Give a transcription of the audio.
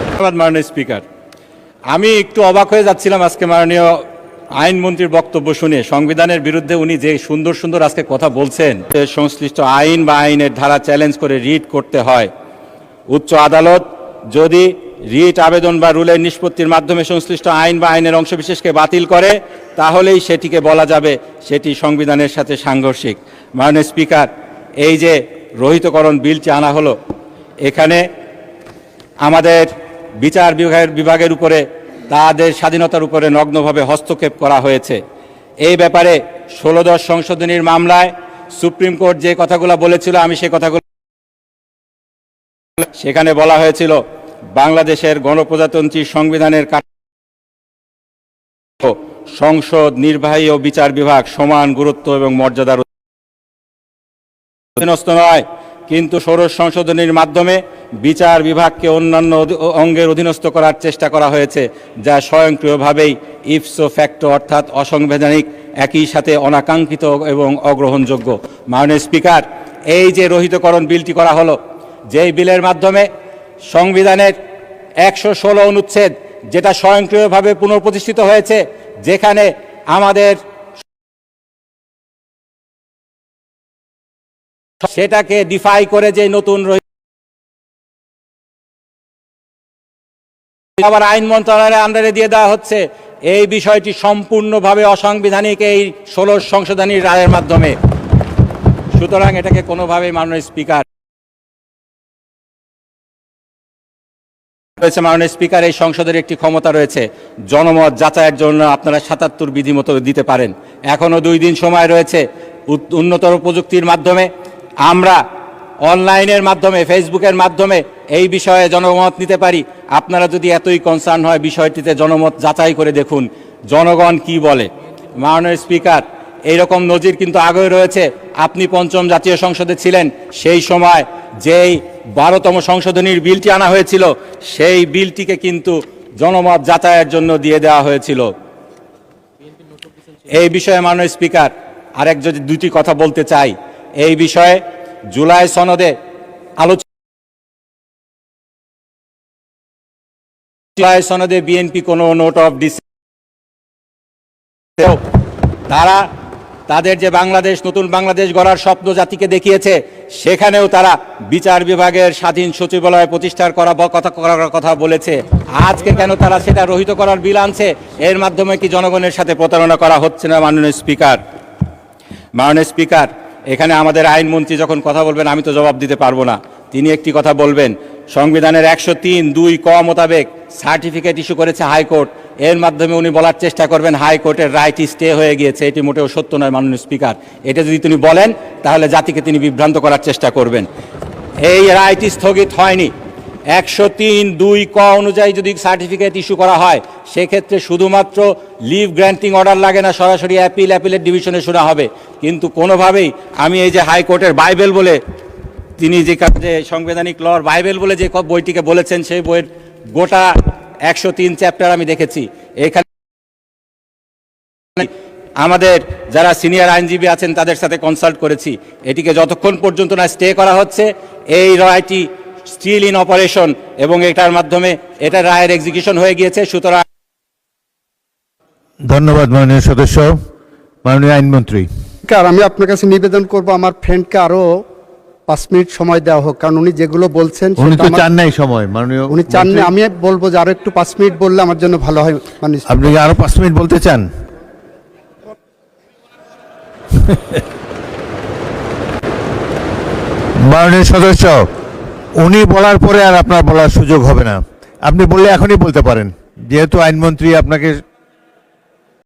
ধন্যবাদ মাননীয় স্পিকার। আমি একটু অবাক হয়ে যাচ্ছিলাম আজকে মাননীয় আইনমন্ত্রীর বক্তব্য শুনে। সংবিধানের বিরুদ্ধে উনি যে সুন্দর সুন্দর আজকে কথা বলছেন, সংশ্লিষ্ট আইন বা আইনের ধারা চ্যালেঞ্জ করে রিট করতে হয়। উচ্চ আদালত যদি রিট আবেদন বা রুলের নিষ্পত্তির মাধ্যমে সংশ্লিষ্ট আইন বা আইনের অংশবিশেষকে বাতিল করে, তাহলেই সেটিকে বলা যাবে সেটি সংবিধানের সাথে সাংঘর্ষিক। মাননীয় স্পিকার, এই যে রহিতকরণ বিলটি আনা হলো, এখানে আমাদের বিচার বিভাগের উপরে, তাদের স্বাধীনতার উপরে নগ্নভাবে হস্তক্ষেপ করা হয়েছে। এই ব্যাপারে 16-10 সংশোধনীর মামলায় সুপ্রিম কোর্ট যে কথাগুলো বলেছিল, আমি সে কথাগুলো, সেখানে বলা হয়েছিল বাংলাদেশের গণপ্রজাতন্ত্রী সংবিধানের সংসদ, নির্বাহী ও বিচার বিভাগ সমান গুরুত্ব এবং মর্যাদার অধীনস্থ নয়, কিন্তু ষোড়শ সংশোধনীর মাধ্যমে বিচার বিভাগকে অন্যান্য অঙ্গের অধীনস্থ করার চেষ্টা করা হয়েছে, যা স্বয়ংক্রিয়ভাবেই ইপসো ফ্যাক্টো অর্থাৎ অসাংবিধানিক, একই সাথে অনাকাঙ্ক্ষিত এবং অগ্রহণযোগ্য। মাননীয় স্পিকার, এই যে রহিতকরণ বিলটি করা হলো, যেই বিলের মাধ্যমে সংবিধানের 116 অনুচ্ছেদ, যেটা স্বয়ংক্রিয়ভাবে পুনঃপ্রতিষ্ঠিত হয়েছে, যেখানে আমাদের সেটাকে ডিফাই করে যে নতুন আবার আইন মন্ত্রণালয়ের আন্ডারে দিয়ে দেওয়া হচ্ছে, এই বিষয়টি সম্পূর্ণভাবে অসাংবিধানিক এই 16 সংশোধনীর রায়ের মাধ্যমে। সুতরাং এটাকে কোনোভাবেই মাননীয় স্পিকার রয়েছে। মাননীয় স্পিকার, এই সংসদের একটি ক্ষমতা রয়েছে, জনমত যাচাইয়ের জন্য আপনারা 77 বিধি মতো দিতে পারেন। এখনও 2 দিন সময় রয়েছে। উন্নতর প্রযুক্তির মাধ্যমে আমরা অনলাইনের মাধ্যমে, ফেসবুকের মাধ্যমে এই বিষয়ে জনমত নিতে পারি। আপনারা যদি এতই কনসার্ন হয়, বিষয়টিতে জনমত যাচাই করে দেখুন জনগণ কি বলে। মাননীয় স্পিকার, এইরকম নজির কিন্তু আগেও রয়েছে। আপনি 5ম জাতীয় সংসদে ছিলেন, সেই সময় যেই 12তম সংশোধনীর বিলটি আনা হয়েছিল, সেই বিলটিকে কিন্তু জনমত যাচাইয়ের জন্য দিয়ে দেওয়া হয়েছিল। এই বিষয়ে মাননীয় স্পিকার আরেক যদি 2টি কথা বলতে চাই। এই বিষয়ে জুলাই সনদে জুলাই সনদে বিএনপি কোনো নোট অফ তারা তাদের যে বাংলাদেশ, নতুন বাংলাদেশ গড়ার স্বপ্ন জাতিকে দেখিয়েছে, সেখানেও তারা বিচার বিভাগের স্বাধীন সচিবালয় প্রতিষ্ঠার করার কথা বলেছে। আজকে কেন তারা সেটা রহিত করার বিল আনছে? এর মাধ্যমে কি জনগণের সাথে প্রতারণা করা হচ্ছে না? মাননীয় স্পিকার, মাননীয় স্পিকার, এখানে আমাদের আইনমন্ত্রী যখন কথা বলবেন, আমি তো জবাব দিতে পারবো না। তিনি একটি কথা বলবেন, সংবিধানের 103(2) ক মোতাবেক সার্টিফিকেট ইস্যু করেছে হাইকোর্ট। এর মাধ্যমে উনি বলার চেষ্টা করবেন হাইকোর্টের রাইট স্টে হয়ে গিয়েছে। এটি মোটেও সত্য নয় মাননীয় স্পিকার। এটা যদি তিনি বলেন, তাহলে জাতিকে তিনি বিভ্রান্ত করার চেষ্টা করবেন। এই রাইট স্থগিত হয়নি। 103(2) ক অনুযায়ী যদি সার্টিফিকেট ইস্যু করা হয়, সেক্ষেত্রে শুধুমাত্র লিভ গ্র্যান্টিং অর্ডার লাগে না, সরাসরি অ্যাপিলেট ডিভিশনে শোনা হবে। কিন্তু কোনোভাবেই আমি এই যে হাইকোর্টের বাইবেল বলে তিনি যে সাংবিধানিক লর বাইবেল বলে যে বইটিকে বলেছেন, সেই বইয়ের গোটা 103 চ্যাপ্টার আমি দেখেছি। এখানে আমাদের যারা সিনিয়র আইনজীবী আছেন তাদের সাথে কনসাল্ট করেছি। এটিকে যতক্ষণ পর্যন্ত না স্টে করা হচ্ছে, এই রায়টি স্টিল ইন অপারেশন এবং এটার মাধ্যমে এটা রায়ের এক্সিকিউশন হয়ে গিয়েছে। সুতরাং ধন্যবাদ মাননীয় সদস্য। মাননীয় আইনমন্ত্রী, আমি আপনার কাছে নিবেদন করব, আমার ফ্রেন্ডকে আরো 5 মিনিট সময় দেওয়া হোক, কারণ উনি যেগুলো বলছেন উনি তো চান নাই সময়। মাননীয় উনি চান না, আমি বলবো যে আরো একটু 5 মিনিট বললে আমার জন্য ভালো হয়। আপনি কি আরো 5 মিনিট বলতে চান? মাননীয় সদস্য, উনি বলার পরে আর আপনার বলার সুযোগ হবে না। আপনি বললে এখনই বলতে পারেন, যেহেতু আইনমন্ত্রী আপনাকে